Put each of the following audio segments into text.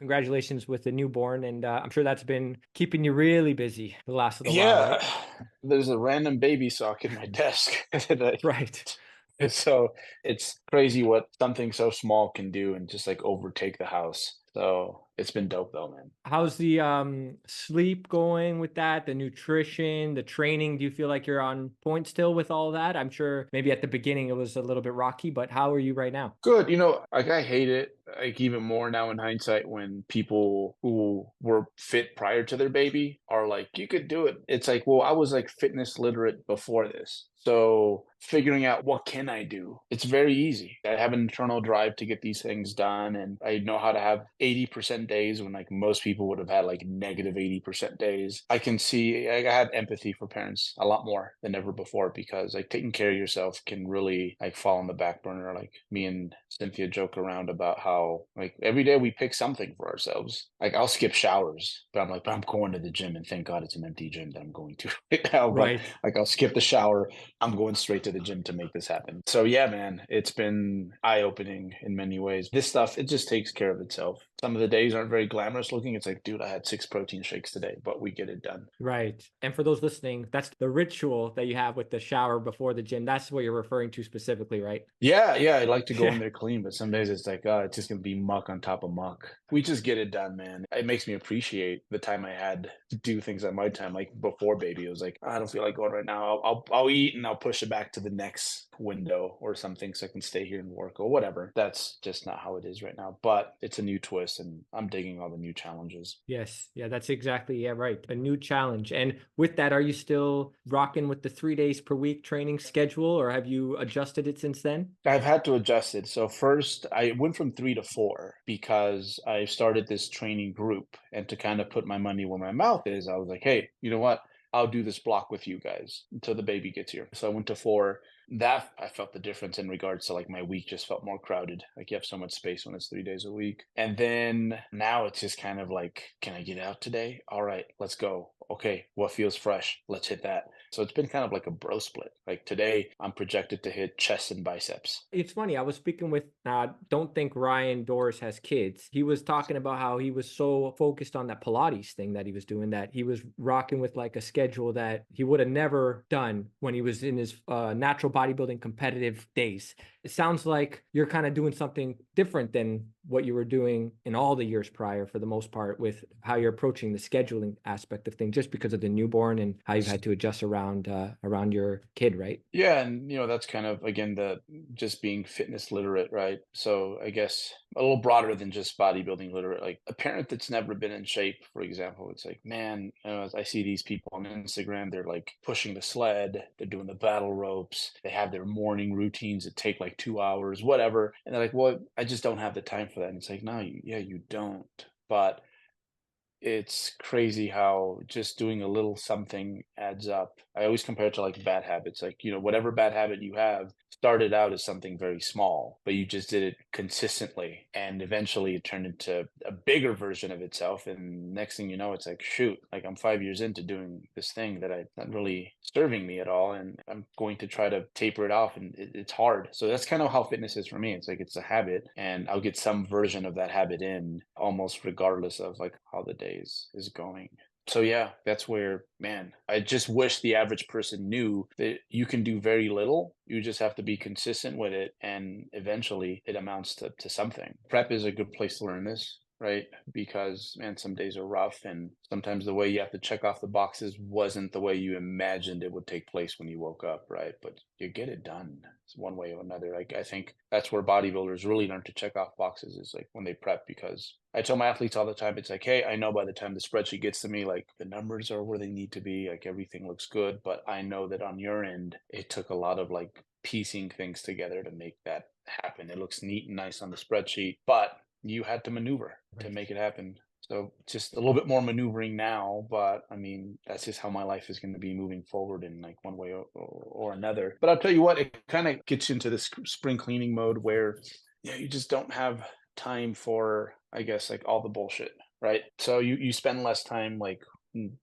Congratulations with the newborn. And I'm sure that's been keeping you really busy the last little while, Yeah, right? there's a random baby sock in my desk. Right. So it's crazy what something so small can do and just like overtake the house. So it's been dope though, man. How's the sleep going with that? The nutrition, the training? Do you feel like you're on point still with all that? I'm sure maybe at the beginning it was a little bit rocky, but how are you right now? Good. Like I hate it, like even more now in hindsight when people who were fit prior to their baby are like, you could do it. It's like, well, I was like fitness literate before this. So figuring out what can I do? It's very easy. I have an internal drive to get these things done, and I know how to have 80% days when like most people would have had like negative 80% days. I can see I have empathy for parents a lot more than ever before because like taking care of yourself can really like fall on the back burner. Like me and Cynthia joke around about how like every day we pick something for ourselves. Like I'll skip showers, but I'm like, but I'm going to the gym, and thank God it's an empty gym that I'm going to right now. But Right. like I'll skip the shower, I'm going straight to the gym to make this happen. So yeah, man, it's been eye-opening in many ways. This stuff, it just takes care of itself. Some of the days aren't very glamorous looking. It's like, dude, I had 6 protein shakes today, but we get it done. Right. And for those listening, that's the ritual that you have with the shower before the gym. That's what you're referring to specifically, right? Yeah, yeah, I like to go in Yeah. there clean, but some days it's like, oh, it's just gonna be muck on top of muck. We just get it done, man. It makes me appreciate the time I had to do things at my time. Like before baby, it was like, I don't feel like going right now. I'll eat and I'll push it back to the next window or something so I can stay here and work or whatever. That's just not how it is right now. But it's a new twist, and I'm digging all the new challenges. Yes. Yeah, that's exactly, yeah, right. A new challenge. And with that, are you still rocking with the 3 days per week training schedule, or have you adjusted it since then? I've had to adjust it. So first, I went from 3 to 4 because I started this training group, and to kind of put my money where my mouth is, I was like, hey, you know what? I'll do this block with you guys until the baby gets here. So I went to 4. That I felt the difference in regards to like my week just felt more crowded. Like you have so much space when it's 3 days a week. And then now it's just kind of like, can I get out today? All right, let's go. Okay, what feels fresh? Let's hit that. So it's been kind of like a bro split. Like today, I'm projected to hit chest and biceps. It's funny. I was speaking with, don't think Ryan Doris has kids. He was talking about how he was so focused on that Pilates thing that he was doing that he was rocking with like a schedule that he would have never done when he was in his natural bodybuilding competitive days. It sounds like you're kind of doing something different than what you were doing in all the years prior, for the most part, with how you're approaching the scheduling aspect of things, just because of the newborn and how you've had to adjust around your kid, right? Yeah, and that's kind of again the just being fitness literate, right? So I guess a little broader than just bodybuilding literate. Like a parent that's never been in shape, for example, it's like, man, I see these people on Instagram, they're like pushing the sled, they're doing the battle ropes, they have their morning routines that take like 2 hours, whatever, and they're like, well, I just don't have the time for that. And it's like, no, yeah, you don't. But it's crazy how just doing a little something adds up. I always compare it to like bad habits. Like, whatever bad habit you have started out as something very small, but you just did it consistently. And eventually it turned into a bigger version of itself. And next thing you know, it's like, shoot, like I'm 5 years into doing this thing that I not really serving me at all. And I'm going to try to taper it off. And it's hard. So that's kind of how fitness is for me. It's like it's a habit, and I'll get some version of that habit in almost regardless of like how the day is going. So yeah, that's where, man, I just wish the average person knew that you can do very little. You just have to be consistent with it, and eventually it amounts to something. Prep is a good place to learn this, right? Because man, some days are rough, and sometimes the way you have to check off the boxes wasn't the way you imagined it would take place when you woke up, right? But you get it done. It's one way or another. Like I think that's where bodybuilders really learn to check off boxes is like when they prep, because I tell my athletes all the time, it's like, hey, I know by the time the spreadsheet gets to me, like the numbers are where they need to be, like everything looks good, but I know that on your end, it took a lot of like piecing things together to make that happen. It looks neat and nice on the spreadsheet, but you had to maneuver to Right. make it happen. So just a little bit more maneuvering now, but I mean, that's just how my life is going to be moving forward in like one way or another. But I'll tell you what, it kind of gets you into this spring cleaning mode where you just don't have time for, I guess, like all the bullshit, right? So you spend less time like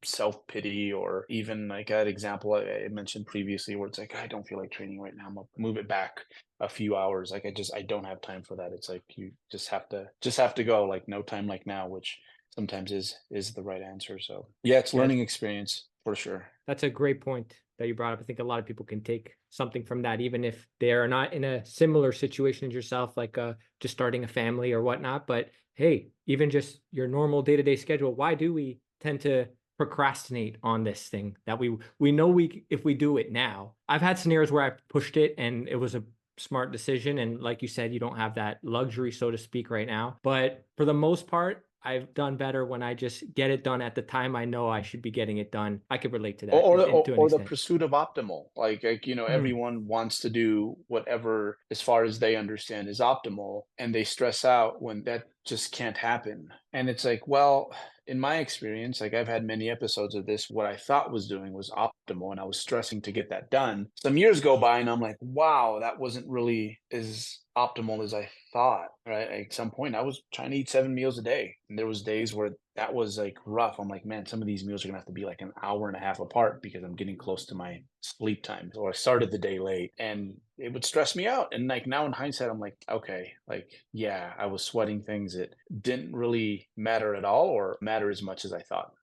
self-pity, or even like that example I mentioned previously where it's like, I don't feel like training right now. I'm gonna move it back a few hours. Like I don't have time for that. It's like you just have to go, like no time like now, which sometimes is the right answer. So yeah, it's Yes. learning experience for sure. That's a great point that you brought up. I think a lot of people can take something from that, even if they are not in a similar situation as yourself, like just starting a family or whatnot. But hey, even just your normal day-to-day schedule, why do we tend to procrastinate on this thing that we know we if we do it now? I've had scenarios where I pushed it and it was a smart decision. And like you said, you don't have that luxury, so to speak, right now. But for the most part, I've done better when I just get it done at the time I know I should be getting it done. I could relate to Or that or the to an or the extent. pursuit of optimal. Like, Mm, everyone wants to do whatever, as far as they understand, is optimal, and they stress out when that just can't happen. And it's like, well, in my experience, like, I've had many episodes of this, what I thought was doing was optimal, and I was stressing to get that done. Some years go by, and I'm like, "Wow, that wasn't really as optimal as I thought," right? At some point, I was trying to eat 7 meals a day, and there was days where that was, like, rough. I'm like, "Man, some of these meals are gonna have to be, like, an hour and a half apart because I'm getting close to my sleep time, or I started the day late," and it would stress me out. And, like, now in hindsight, I'm like, "Okay, like, yeah, I was sweating things that didn't really matter at all or matter as much as I thought."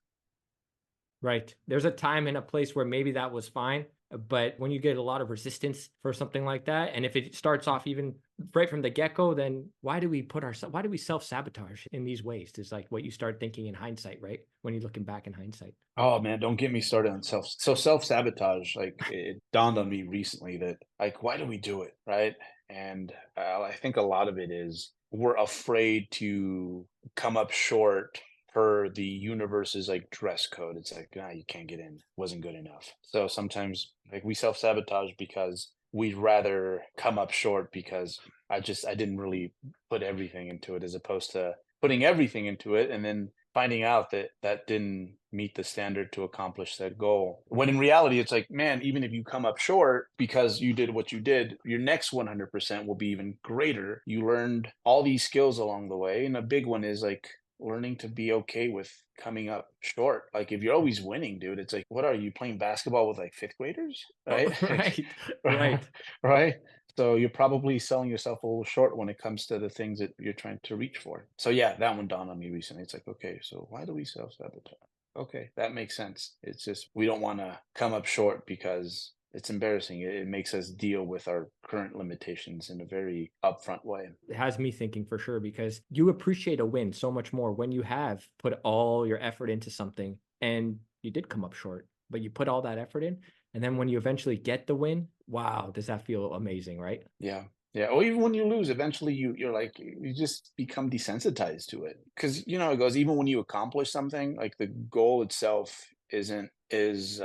right. There's a time and a place where maybe that was fine, but when you get a lot of resistance for something like that, and if it starts off even right from the get-go, then why do we self-sabotage in these ways? Is like what you start thinking in hindsight, right? When you're looking back in hindsight. Oh, man, don't get me started on self-sabotage. Like, it dawned on me recently that, like, why do we do it, right? And, I think a lot of it is we're afraid to come up short per the universe's, like, dress code. It's like, "Ah, you can't get in. Wasn't good enough." So sometimes, like, we self-sabotage because we'd rather come up short because I didn't really put everything into it, as opposed to putting everything into it and then finding out that that didn't meet the standard to accomplish that goal. When in reality, it's like, man, even if you come up short because you did what you did, your next 100% will be even greater. You learned all these skills along the way. And a big one is like learning to be okay with coming up short. Like, if you're always winning, dude, it's like, what are you playing basketball with, like, fifth graders? Oh, Right? Like, right, right. right? So you're probably selling yourself a little short when it comes to the things that you're trying to reach for. So yeah, that one dawned on me recently. It's like, okay, so why do we self-sabotage? Okay, that makes sense. It's just we don't want to come up short because it's embarrassing. It makes us deal with our current limitations in a very upfront way. It has me thinking for sure because you appreciate a win so much more when you have put all your effort into something and you did come up short, but you put all that effort in. And then when you eventually get the win, wow, does that feel amazing, right? Yeah. Yeah. Or even when you lose, eventually you're like you just become desensitized to it. Because it goes, even when you accomplish something, like the goal itself isn't as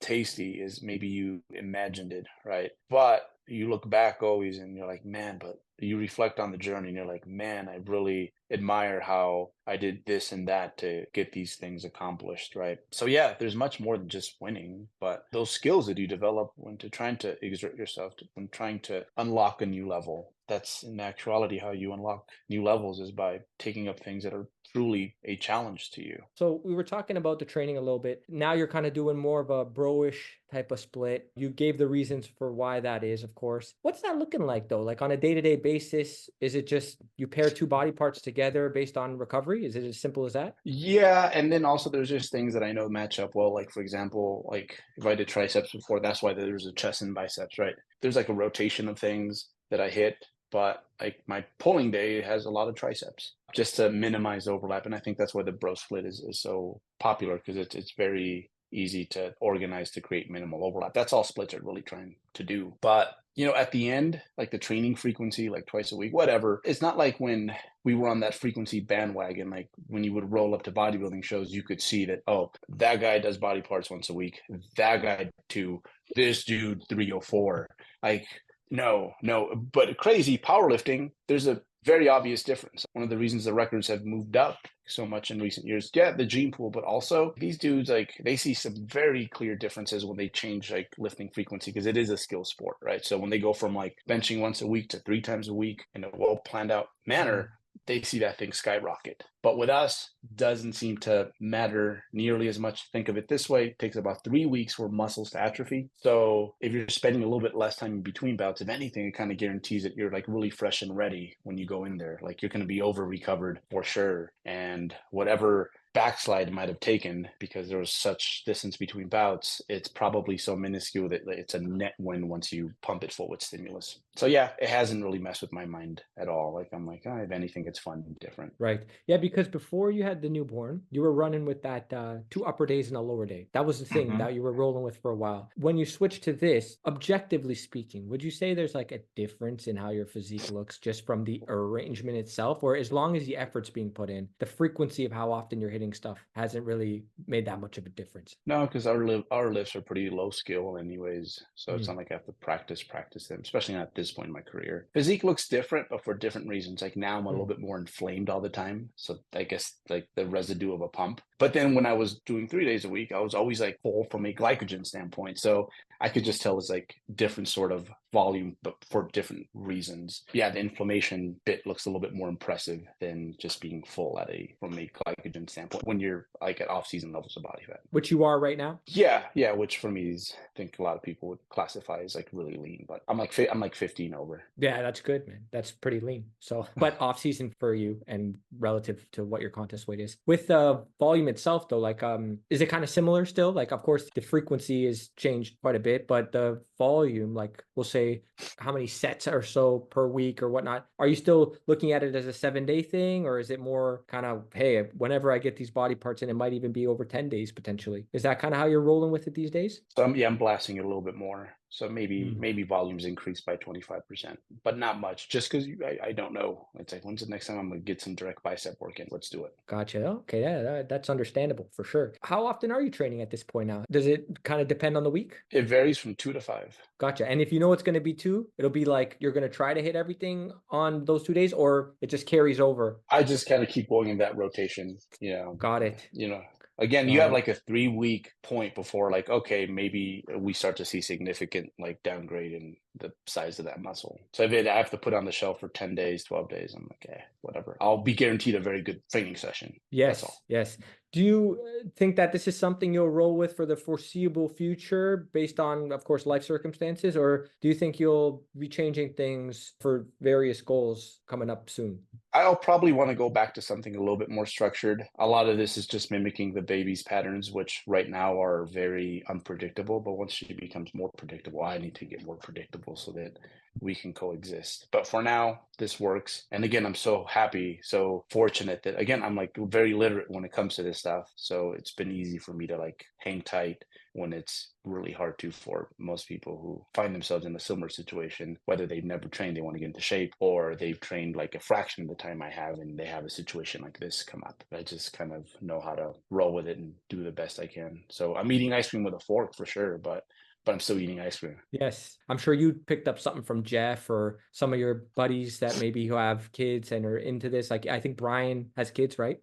tasty as maybe you imagined it, right? But you look back always and you're like, man, but you reflect on the journey and you're like, man, I really admire how I did this and that to get these things accomplished, right? So yeah, there's much more than just winning, but those skills that you develop when to trying to exert yourself, when trying to unlock a new level. That's in actuality how you unlock new levels, is by taking up things that are truly a challenge to you. So we were talking about the training a little bit. Now you're kind of doing more of a bro-ish type of split. You gave the reasons for why that is, of course. What's that looking like though? Like on a day-to-day basis, is it just you pair two body parts together based on recovery? Is it as simple as that? Yeah, and then also there's just things that I know match up well. Like, for example, like if I did triceps before, that's why there's a chest and biceps, right? There's like a rotation of things that I hit, but like my pulling day has a lot of triceps just to minimize overlap. And I think that's why the bro split is so popular, because it's very easy to organize to create minimal overlap. That's all splits are really trying to do. But at the end, like the training frequency, like twice a week, whatever, it's not like when we were on that frequency bandwagon. Like when you would roll up to bodybuilding shows, you could see that, oh, that guy does body parts once a week, that guy too, this dude 304. Like, no, no. But crazy powerlifting, there's a very obvious difference. One of the reasons the records have moved up so much in recent years, yeah, the gene pool, but also these dudes, like, they see some very clear differences when they change like lifting frequency, because it is a skill sport, right? So when they go from like benching once a week to 3 times a week in a well planned out manner, they see that thing skyrocket. But with us, doesn't seem to matter nearly as much. Think of it this way: it takes about 3 weeks for muscles to atrophy. So if you're spending a little bit less time in between bouts, if anything, it kind of guarantees that you're like really fresh and ready when you go in there. Like you're going to be over recovered for sure. And whatever backslide might have taken because there was such distance between bouts, it's probably so minuscule that it's a net win once you pump it full with stimulus. So yeah, it hasn't really messed with my mind at all. Like I'm like, oh, if anything, it's fun and different. Right. Yeah, because before you had the newborn, you were running with that 2 upper days and a lower day. That was the thing that you were rolling with for a while. When you switched to this, objectively speaking, would you say there's like a difference in how your physique looks just from the arrangement itself? Or as long as the effort's being put in, the frequency of how often you're hitting stuff hasn't really made that much of a difference? No, because our lifts are pretty low skill anyways. So it's not like I have to practice them, especially not at this point in my career. Physique looks different, but for different reasons. Like now I'm a little bit more inflamed all the time. So I guess like the residue of a pump. But then when I was doing 3 days a week, I was always like full from a glycogen standpoint. So I could just tell it's like different sort of volume, but for different reasons. Yeah, the inflammation bit looks a little bit more impressive than just being full from a glycogen standpoint when you're like at off-season levels of body fat. Which you are right now? Yeah, which for me is, I think a lot of people would classify as like really lean, but I'm like 15 over. Yeah, that's good, man. That's pretty lean. So, but off season for you and relative to what your contest weight is. With the volume itself though, like is it kind of similar still? Like of course the frequency has changed quite a bit, but the volume, like we'll say how many sets or so per week or whatnot, are you still looking at it as a 7-day thing, or is it more kind of, hey, whenever I get these body parts in, it might even be over 10 days potentially? Is that kind of how you're rolling with it these days? So I'm blasting it a little bit more. So maybe volumes increase by 25%, but not much. Just because I don't know. It's like, when's the next time I'm gonna get some direct bicep work in? Let's do it. Gotcha. Okay, yeah, that's understandable for sure. How often are you training at this point now? Does it kind of depend on the week? It varies from 2 to 5. Gotcha. And if you know it's going to be 2, it'll be like you're going to try to hit everything on those 2 days, or it just carries over. I just kind of keep going in that rotation. Got it. Again, you Got have it. like a 3-week point before like, okay, maybe we start to see significant like downgrade in the size of that muscle. So if I have to put on the shelf for 10 days, 12 days, I'm like, whatever. I'll be guaranteed a very good training session. That's all. Yes. Do you think that this is something you'll roll with for the foreseeable future based on, of course, life circumstances? Or do you think you'll be changing things for various goals coming up soon? I'll probably want to go back to something a little bit more structured. A lot of this is just mimicking the baby's patterns, which right now are very unpredictable. But once she becomes more predictable, I need to get more predictable so that we can coexist. But for now, this works. And again, I'm so happy, so fortunate that, again, I'm like very literate when it comes to this stuff. So it's been easy for me to like hang tight when it's really hard to for most people who find themselves in a similar situation, whether they've never trained, they want to get into shape, or they've trained like a fraction of the time I have and they have a situation like this come up. I just kind of know how to roll with it and do the best I can. So I'm eating ice cream with a fork for sure, but I'm still eating ice cream. Yes. I'm sure you picked up something from Jeff or some of your buddies that maybe who have kids and are into this. Like I think Brian has kids, right?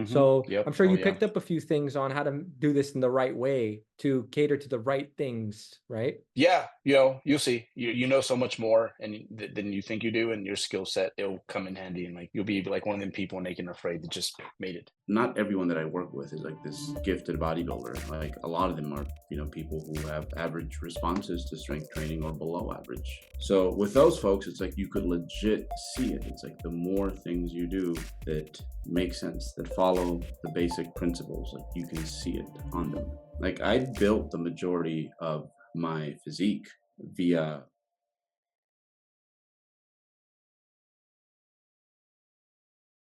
So Yep. I'm sure you picked up a few things on how to do this in the right way to cater to the right things, right? Yeah, you'll see. You know so much more than you think you do, and your skill set, it'll come in handy, and like you'll be like one of them people naked and afraid that just made it. Not everyone that I work with is like this gifted bodybuilder. Like a lot of them are, people who have average responses to strength training or below average. So with those folks, it's like you could legit see it. It's like the more things you do that make sense, that follow the basic principles, like you can see it on them. Like I built the majority of my physique via